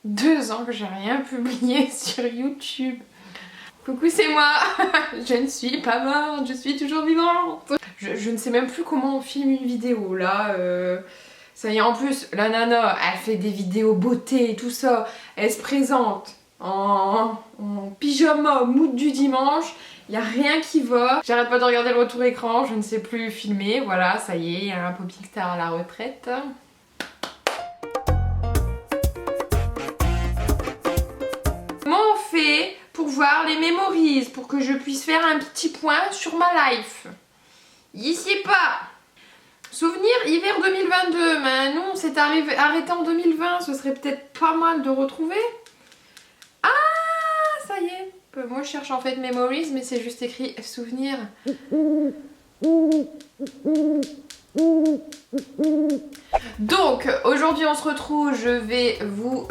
2 ans que j'ai rien publié sur YouTube. Coucou, c'est moi. Je ne suis pas morte, je suis toujours vivante. Je ne sais même plus comment on filme une vidéo là. Ça y est, en plus, la nana, elle fait des vidéos beauté et tout ça. Elle se présente en pyjama mood du dimanche. Il n'y a rien qui va. J'arrête pas de regarder le retour écran, je ne sais plus filmer. Voilà, ça y est, il y a un popping star à la retraite. Comment on fait pour voir les memories, pour que je puisse faire un petit point sur ma life? Ici pas. Souvenir hiver 2022, mais nous on s'est arrêté en 2020, ce serait peut-être pas mal de retrouver. Ah, ça y est. Moi je cherche en fait memories, mais c'est juste écrit souvenir. Donc aujourd'hui on se retrouve, je vais vous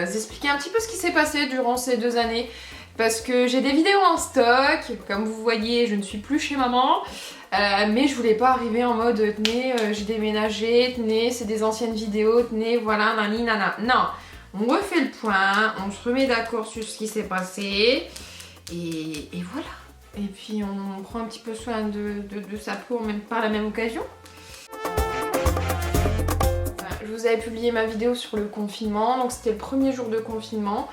expliquer un petit peu ce qui s'est passé durant ces 2 années. Parce que j'ai des vidéos en stock, comme vous voyez je ne suis plus chez maman. Mais je voulais pas arriver en mode tenez j'ai déménagé, tenez c'est des anciennes vidéos, tenez voilà nani nana. Non, on refait le point, on se remet d'accord sur ce qui s'est passé et voilà. Et puis on prend un petit peu soin de sa peau même par la même occasion. Je vous avais publié ma vidéo sur le confinement, donc c'était le premier jour de confinement.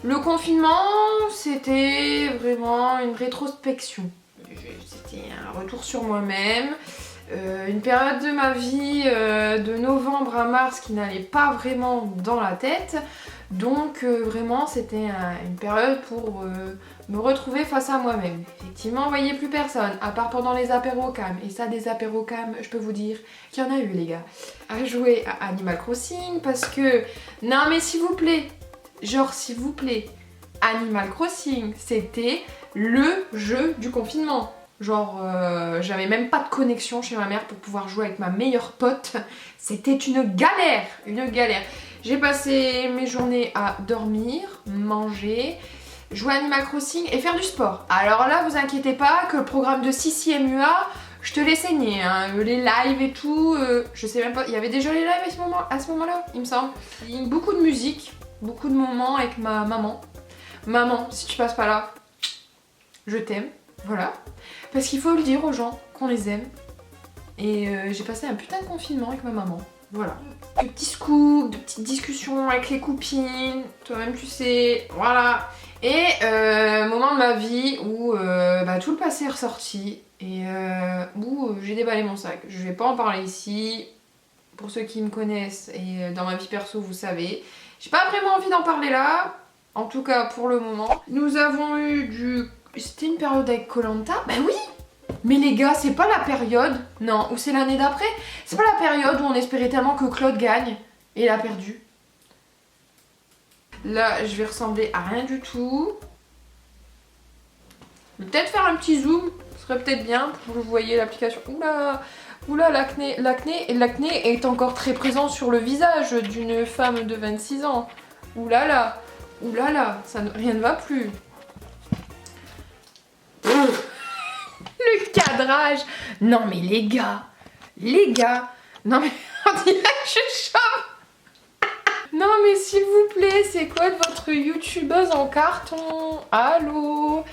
Le confinement c'était vraiment une rétrospection. C'était un retour sur moi-même, une période de ma vie de novembre à mars qui n'allait pas vraiment dans la tête. Donc vraiment c'était une période pour me retrouver face à moi-même. Effectivement, on voyait plus personne, à part pendant les apérocams. Et ça, des apérocams, je peux vous dire qu'il y en a eu les gars. À jouer à Animal Crossing parce que... Non mais s'il vous plaît, genre s'il vous plaît, Animal Crossing, c'était le jeu du confinement. Genre, j'avais même pas de connexion chez ma mère pour pouvoir jouer avec ma meilleure pote. C'était une galère, une galère. J'ai passé mes journées à dormir, manger, jouer à Animal Crossing et faire du sport. Alors là, vous inquiétez pas que le programme de Sissi MUA, je te l'ai saigné, hein. Les lives et tout, je sais même pas, il y avait déjà les lives à ce moment-là, il me semble. Beaucoup de musique, beaucoup de moments avec ma maman. Maman, si tu passes pas là, je t'aime, voilà. Parce qu'il faut le dire aux gens qu'on les aime. Et j'ai passé un putain de confinement avec ma maman. Voilà. De petits scoops, de petites discussions avec les copines. Toi-même tu sais. Voilà. Et moment de ma vie où tout le passé est ressorti. Et où j'ai déballé mon sac. Je vais pas en parler ici. Pour ceux qui me connaissent et dans ma vie perso, vous savez. J'ai pas vraiment envie d'en parler là. En tout cas pour le moment. Nous avons eu du... C'était une période avec Koh Lanta? Ben oui! Mais les gars, c'est pas la période, non, ou c'est l'année d'après, c'est pas la période où on espérait tellement que Claude gagne et il a perdu. Là, je vais ressembler à rien du tout. Je vais peut-être faire un petit zoom, ce serait peut-être bien pour que vous voyez l'application. Oula, oula, l'acné est encore très présent sur le visage d'une femme de 26 ans. Oulala, oulala, rien ne va plus. Le cadrage. Non mais les gars, non mais on dirait que je chauffe. Non mais s'il vous plaît, c'est quoi de votre youtubeuse en carton? Allô?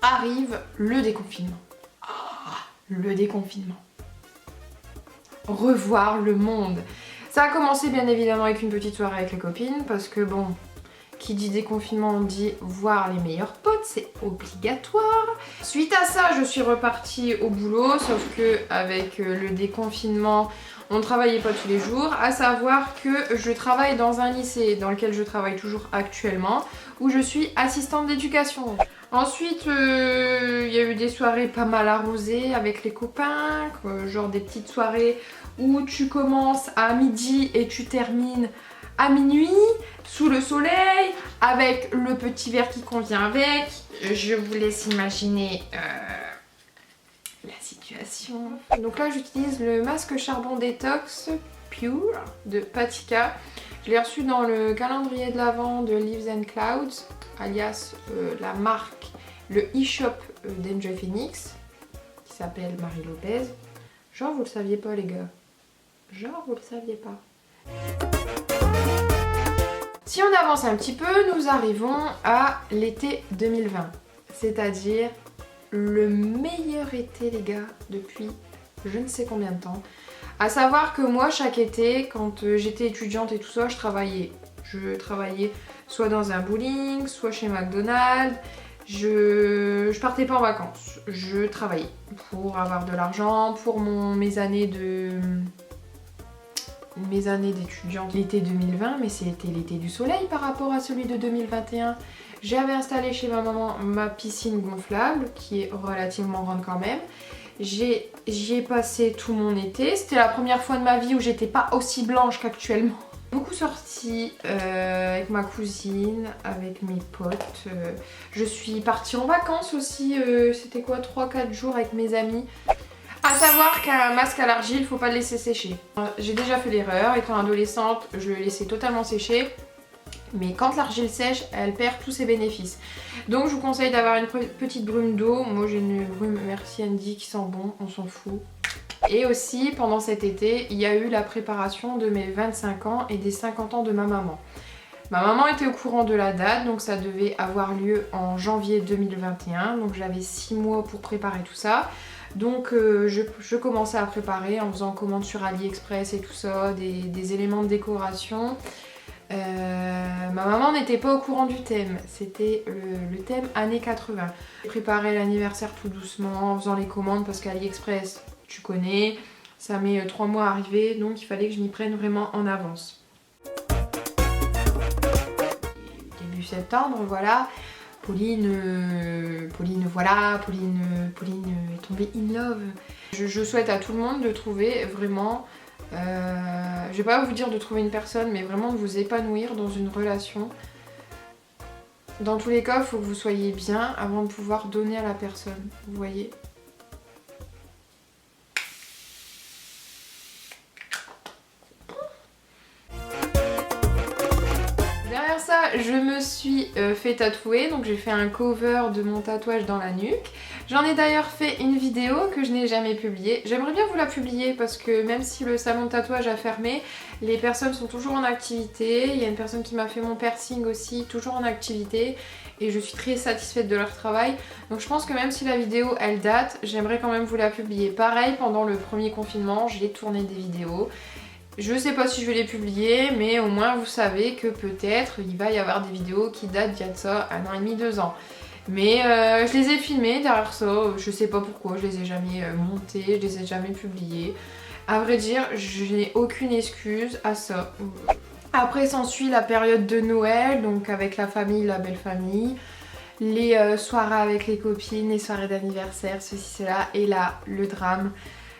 Arrive le déconfinement. Le déconfinement. Revoir le monde. Ça a commencé bien évidemment avec une petite soirée avec les copines parce que bon... Qui dit déconfinement, on dit voir les meilleurs potes, c'est obligatoire. Suite à ça, je suis repartie au boulot, sauf que avec le déconfinement, on ne travaillait pas tous les jours. À savoir que je travaille dans un lycée dans lequel je travaille toujours actuellement, où je suis assistante d'éducation. Ensuite, il y a eu des soirées pas mal arrosées avec les copains, genre des petites soirées où tu commences à midi et tu termines à minuit, sous le soleil, avec le petit verre qui convient avec. Je vous laisse imaginer la situation. Donc là j'utilise le masque charbon détox Pure de Patika. Je l'ai reçu dans le calendrier de l'Avent de Leaves and Clouds, alias la marque, le e-shop d'Enjoy Phoenix, qui s'appelle Marie Lopez. Genre vous le saviez pas les gars. Genre vous le saviez pas. Si on avance un petit peu, nous arrivons à l'été 2020. C'est-à-dire le meilleur été, les gars, depuis je ne sais combien de temps. À savoir que moi, chaque été, quand j'étais étudiante et tout ça, je travaillais. Je travaillais soit dans un bowling, soit chez McDonald's. Je partais pas en vacances. Je travaillais pour avoir de l'argent, pour mes années d'étudiante. L'été 2020, mais c'était l'été du soleil par rapport à celui de 2021. J'avais installé chez ma maman ma piscine gonflable, qui est relativement grande quand même. J'y ai passé tout mon été. C'était la première fois de ma vie où j'étais pas aussi blanche qu'actuellement. Beaucoup sorti avec ma cousine, avec mes potes. Je suis partie en vacances aussi, c'était quoi, 3-4 jours avec mes amis. À savoir qu'un masque à l'argile, faut pas le laisser sécher. J'ai déjà fait l'erreur, étant adolescente, je le laissais totalement sécher. Mais quand l'argile sèche, elle perd tous ses bénéfices. Donc je vous conseille d'avoir une petite brume d'eau. Moi j'ai une brume Merci Andy qui sent bon, on s'en fout. Et aussi pendant cet été, il y a eu la préparation de mes 25 ans et des 50 ans de ma maman. Ma maman était au courant de la date, donc ça devait avoir lieu en janvier 2021. Donc j'avais 6 mois pour préparer tout ça. Donc je commençais à préparer en faisant commande sur AliExpress et tout ça, des éléments de décoration. Ma maman n'était pas au courant du thème, c'était le thème années 80. J'ai préparé l'anniversaire tout doucement en faisant les commandes parce qu'AliExpress, tu connais, ça met 3 mois à arriver, donc il fallait que je m'y prenne vraiment en avance. Début septembre, voilà, Pauline est tombée in love. Je souhaite à tout le monde de trouver vraiment... je vais pas vous dire de trouver une personne, mais vraiment de vous épanouir dans une relation. Dans tous les cas, il faut que vous soyez bien avant de pouvoir donner à la personne, vous voyez. Derrière ça, je me suis fait tatouer, donc j'ai fait un cover de mon tatouage dans la nuque. J'en ai d'ailleurs fait une vidéo que je n'ai jamais publiée. J'aimerais bien vous la publier parce que même si le salon de tatouage a fermé, les personnes sont toujours en activité. Il y a une personne qui m'a fait mon piercing aussi, toujours en activité. Et je suis très satisfaite de leur travail. Donc je pense que même si la vidéo elle date, j'aimerais quand même vous la publier. Pareil, pendant le premier confinement, j'ai tourné des vidéos. Je sais pas si je vais les publier, mais au moins vous savez que peut-être il va y avoir des vidéos qui datent d'il y a de ça 1 an et demi, 2 ans. Mais je les ai filmées derrière ça, je sais pas pourquoi, je les ai jamais montées, je les ai jamais publiées. À vrai dire, je n'ai aucune excuse à ça. Après s'ensuit la période de Noël, donc avec la famille, la belle famille. Les soirées avec les copines, les soirées d'anniversaire, ceci, cela. Et là, le drame.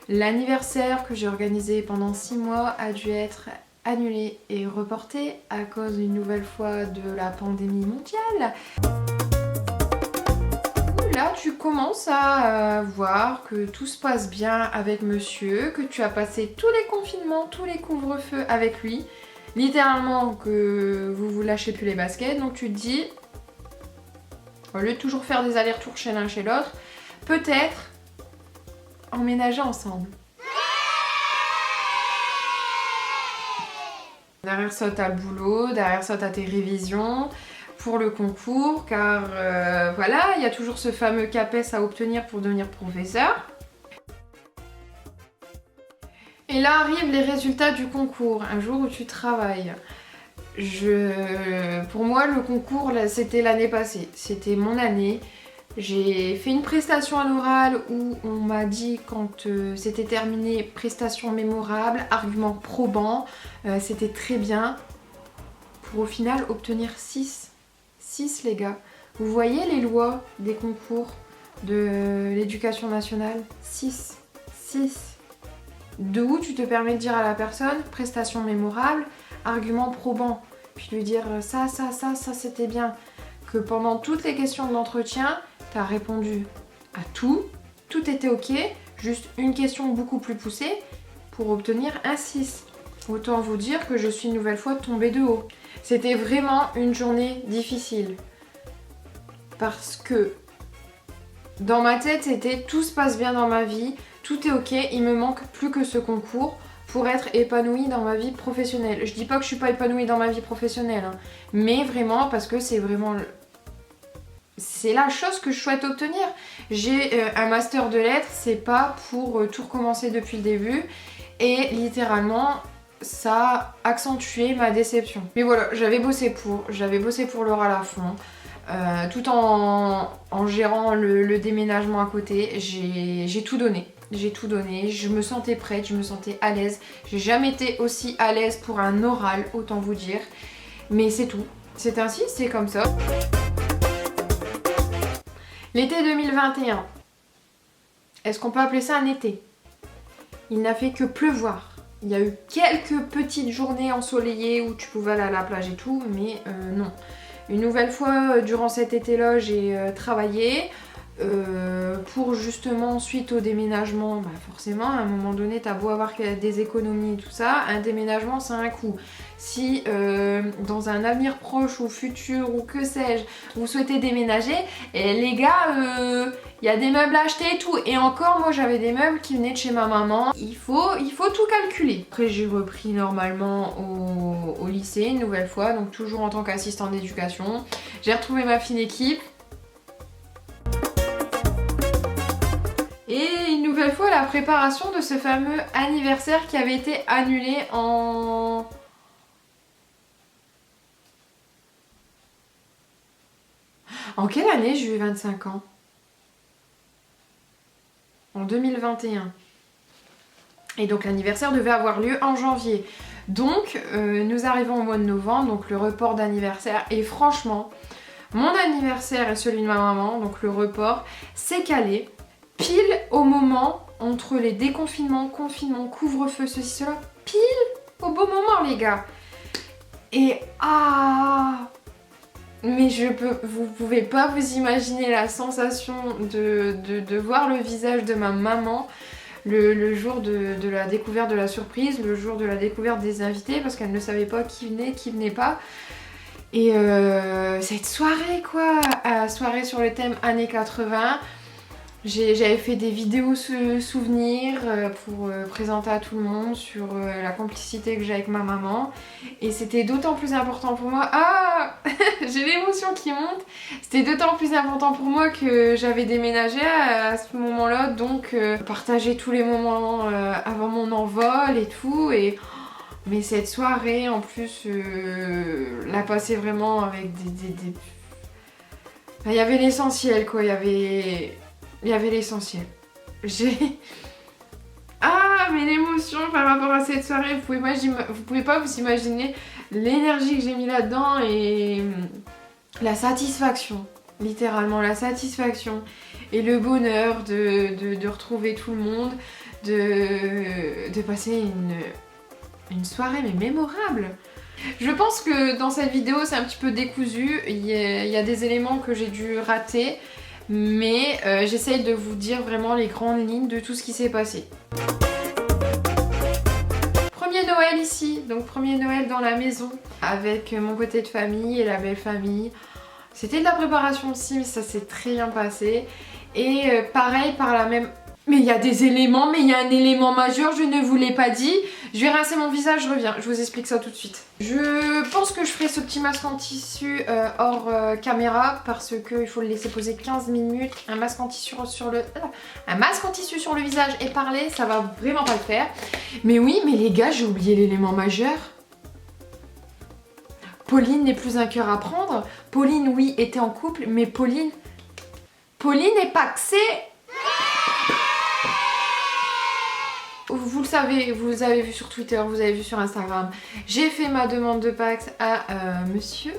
L'anniversaire que j'ai organisé pendant 6 mois a dû être annulé et reporté à cause une nouvelle fois de la pandémie mondiale. Là, tu commences à voir que tout se passe bien avec monsieur, que tu as passé tous les confinements, tous les couvre-feux avec lui. Littéralement que vous vous lâchez plus les baskets, donc tu te dis, au lieu de toujours faire des allers-retours chez l'un chez l'autre, peut-être emménager ensemble. Derrière ça, t'as le boulot, derrière ça, t'as tes révisions pour le concours, car voilà, il y a toujours ce fameux CAPES à obtenir pour devenir professeur. Et là arrivent les résultats du concours, un jour où tu travailles. Pour moi, le concours, c'était l'année passée, c'était mon année. J'ai fait une prestation à l'oral où on m'a dit quand c'était terminé, prestation mémorable, argument probant, c'était très bien. Pour au final obtenir 6. 6 les gars. Vous voyez les lois des concours de l'éducation nationale? 6. 6. De où tu te permets de dire à la personne, prestation mémorable, argument probant. Puis lui dire ça c'était bien. Que pendant toutes les questions de l'entretien, t'as répondu à tout était ok, juste une question beaucoup plus poussée pour obtenir un 6. Autant vous dire que je suis une nouvelle fois tombée de haut. C'était vraiment une journée difficile. Parce que dans ma tête, c'était tout se passe bien dans ma vie, tout est ok, il me manque plus que ce concours pour être épanouie dans ma vie professionnelle. Je dis pas que je suis pas épanouie dans ma vie professionnelle, hein, mais vraiment parce que c'est vraiment... C'est la chose que je souhaite obtenir. J'ai un master de lettres, c'est pas pour tout recommencer depuis le début. Et littéralement, ça a accentué ma déception. Mais voilà, j'avais bossé pour l'oral à fond. Tout en gérant le déménagement à côté, j'ai tout donné. Je me sentais prête, je me sentais à l'aise. J'ai jamais été aussi à l'aise pour un oral, autant vous dire. Mais c'est tout. C'est ainsi, c'est comme ça. L'été 2021. Est-ce qu'on peut appeler ça un été? Il n'a fait que pleuvoir. Il y a eu quelques petites journées ensoleillées où tu pouvais aller à la plage et tout, mais non. Une nouvelle fois, durant cet été-là, j'ai travaillé pour justement, suite au déménagement, bah forcément, à un moment donné, t'as beau avoir des économies et tout ça, un déménagement, c'est un coût. Si dans un avenir proche ou futur ou que sais-je, vous souhaitez déménager, et les gars, il y a des meubles à acheter et tout. Et encore, moi j'avais des meubles qui venaient de chez ma maman. Il faut tout calculer. Après j'ai repris normalement au lycée une nouvelle fois, donc toujours en tant qu'assistante d'éducation. J'ai retrouvé ma fine équipe. Et une nouvelle fois la préparation de ce fameux anniversaire qui avait été annulé en... En quelle année j'ai eu 25 ans? En 2021. Et donc l'anniversaire devait avoir lieu en janvier. Donc nous arrivons au mois de novembre, donc le report d'anniversaire. Et franchement, mon anniversaire et celui de ma maman, donc le report, s'est calé pile au moment entre les déconfinements, confinements, couvre-feu, ceci, cela. Pile au bon moment les gars. Et mais vous pouvez pas vous imaginer la sensation de voir le visage de ma maman le jour de la découverte de la surprise, le jour de la découverte des invités, parce qu'elle ne savait pas qui venait pas. Et cette soirée quoi, soirée sur le thème années 80, j'avais fait des vidéos souvenirs pour présenter à tout le monde sur la complicité que j'ai avec ma maman. Et c'était d'autant plus important pour moi... Ah j'ai l'émotion qui monte. C'était d'autant plus important pour moi que j'avais déménagé à ce moment-là. Donc partager tous les moments avant mon envol et tout. Mais cette soirée en plus, la passer vraiment avec des... Il y avait l'essentiel quoi, il y avait l'essentiel. Mais l'émotion par rapport à cette soirée, vous pouvez pas vous imaginer l'énergie que j'ai mis là-dedans et la satisfaction, littéralement la satisfaction et le bonheur de retrouver tout le monde, de passer une soirée mais mémorable. Je pense que dans cette vidéo c'est un petit peu décousu, il y a des éléments que j'ai dû rater. Mais j'essaye de vous dire vraiment les grandes lignes de tout ce qui s'est passé. Premier Noël ici, donc premier Noël dans la maison avec mon côté de famille et la belle famille. C'était de la préparation aussi mais ça s'est très bien passé. Et pareil par la même... Mais il y a des éléments, mais il y a un élément majeur, je ne vous l'ai pas dit. Je vais rincer mon visage, je reviens, je vous explique ça tout de suite. Je pense que je ferai ce petit masque en tissu hors caméra parce qu'il faut le laisser poser 15 minutes. Un masque en tissu sur le visage et parler, ça va vraiment pas le faire. Mais oui, mais les gars, j'ai oublié l'élément majeur. Pauline n'est plus un cœur à prendre. Pauline, oui, était en couple, mais Pauline est paxée. Vous le savez, vous avez vu sur Twitter, vous avez vu sur Instagram. J'ai fait ma demande de Pax à monsieur.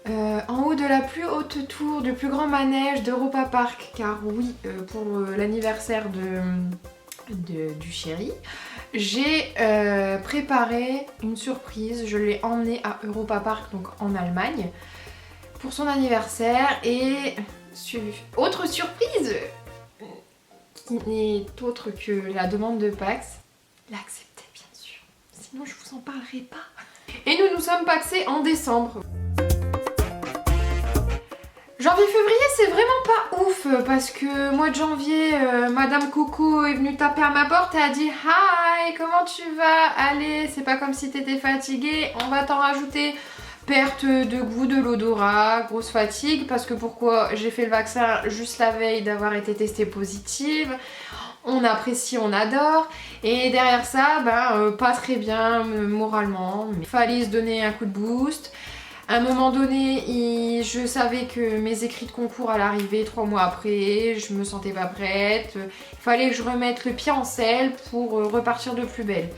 En haut de la plus haute tour du plus grand manège d'Europa Park. Car oui, pour l'anniversaire du chéri, j'ai préparé une surprise. Je l'ai emmené à Europa Park, donc en Allemagne, pour son anniversaire. Et autre surprise qui n'est autre que la demande de Pax. L'accepter bien sûr, sinon je vous en parlerai pas. Et nous nous sommes paxés en décembre. Janvier-février c'est vraiment pas ouf parce que mois de janvier, Madame Coco est venue taper à ma porte et a dit hi, comment tu vas? Allez, c'est pas comme si t'étais fatiguée, on va t'en rajouter. Perte de goût, de l'odorat, grosse fatigue parce que pourquoi? J'ai fait le vaccin juste la veille d'avoir été testée positive. On apprécie, on adore. Et derrière ça, pas très bien moralement. Il fallait se donner un coup de boost. À un moment donné, je savais que mes écrits de concours allaient arriver 3 mois après. Je me sentais pas prête. Il fallait que je remette le pied en selle pour repartir de plus belle.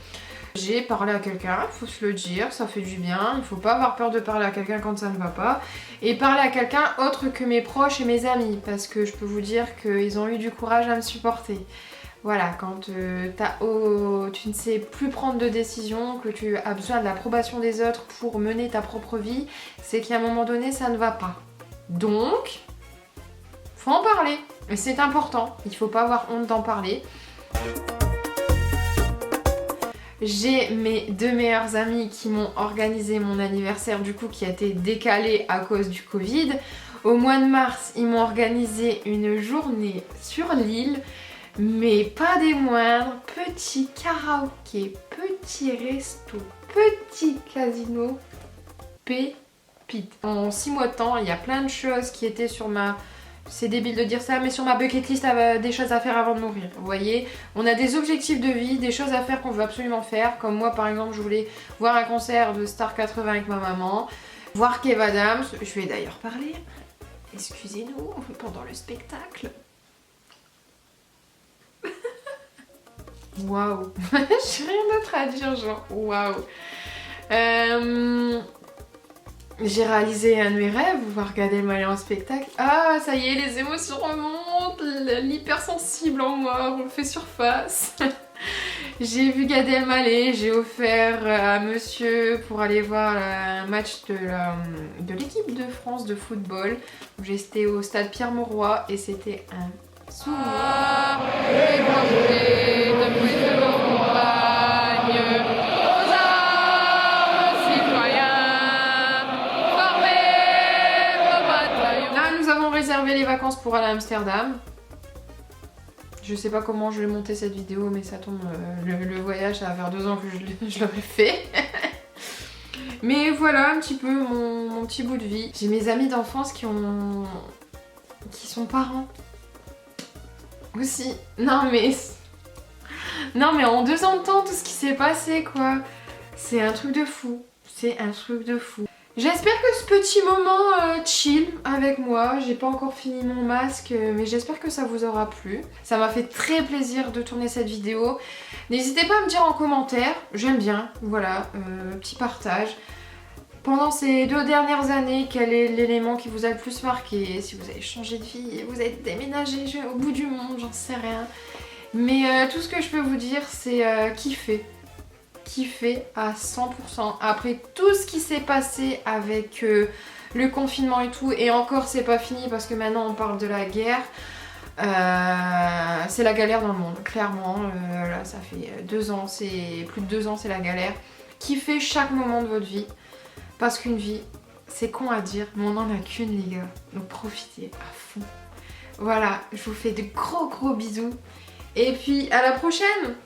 J'ai parlé à quelqu'un, il faut se le dire, ça fait du bien. Il faut pas avoir peur de parler à quelqu'un quand ça ne va pas. Et parler à quelqu'un autre que mes proches et mes amis. Parce que je peux vous dire qu'ils ont eu du courage à me supporter. Voilà, quand tu ne sais plus prendre de décision, que tu as besoin de l'approbation des autres pour mener ta propre vie, c'est qu'à un moment donné, ça ne va pas. Donc, faut en parler. Et c'est important, il faut pas avoir honte d'en parler. J'ai mes 2 meilleures amies qui m'ont organisé mon anniversaire du coup qui a été décalé à cause du Covid. Au mois de mars, ils m'ont organisé une journée sur l'île. Mais pas des moindres, petit karaoké, petit resto, petit casino, pépite. En 6 mois de temps, il y a plein de choses qui étaient sur ma... C'est débile de dire ça, mais sur ma bucket list, des choses à faire avant de mourir. Vous voyez, on a des objectifs de vie, des choses à faire qu'on veut absolument faire. Comme moi, par exemple, je voulais voir un concert de Star 80 avec ma maman, voir Kev Adams. Je vais d'ailleurs parler, excusez-nous, pendant le spectacle. Waouh. J'ai rien d'autre à dire, genre waouh. J'ai réalisé un de mes rêves, voir Gad Elmaleh en spectacle. Ah, ça y est, les émotions remontent, l'hypersensible en moi refait surface. J'ai vu Gad Elmaleh, j'ai offert à monsieur pour aller voir un match de l'équipe de France de football. J'étais au stade Pierre-Mauroy et c'était un souvenir. Là, nous avons réservé les vacances pour aller à Amsterdam. Je sais pas comment je vais monter cette vidéo, mais ça tombe. Le voyage, ça va faire 2 ans que je l'aurais fait. Mais voilà un petit peu mon petit bout de vie. J'ai mes amis d'enfance qui sont parents. Aussi. Non mais en 2 ans de temps, tout ce qui s'est passé quoi. C'est un truc de fou. C'est un truc de fou. J'espère que ce petit moment chill avec moi, j'ai pas encore fini mon masque, mais j'espère que ça vous aura plu. Ça m'a fait très plaisir de tourner cette vidéo. N'hésitez pas à me dire en commentaire, j'aime bien, voilà, petit partage. Pendant ces 2 dernières années, quel est l'élément qui vous a le plus marqué? Si vous avez changé de vie, vous avez déménagé au bout du monde, j'en sais rien. Mais tout ce que je peux vous dire, c'est kiffer. Kiffer à 100%. Après tout ce qui s'est passé avec le confinement et tout, et encore c'est pas fini parce que maintenant on parle de la guerre. C'est la galère dans le monde, clairement. Là ça fait 2 ans, c'est plus de 2 ans, c'est la galère. Kiffez chaque moment de votre vie. Parce qu'une vie, c'est con à dire, mais on n'en a qu'une les gars. Donc profitez à fond. Voilà, je vous fais de gros bisous. Et puis à la prochaine.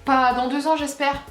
Pas dans 2 ans j'espère.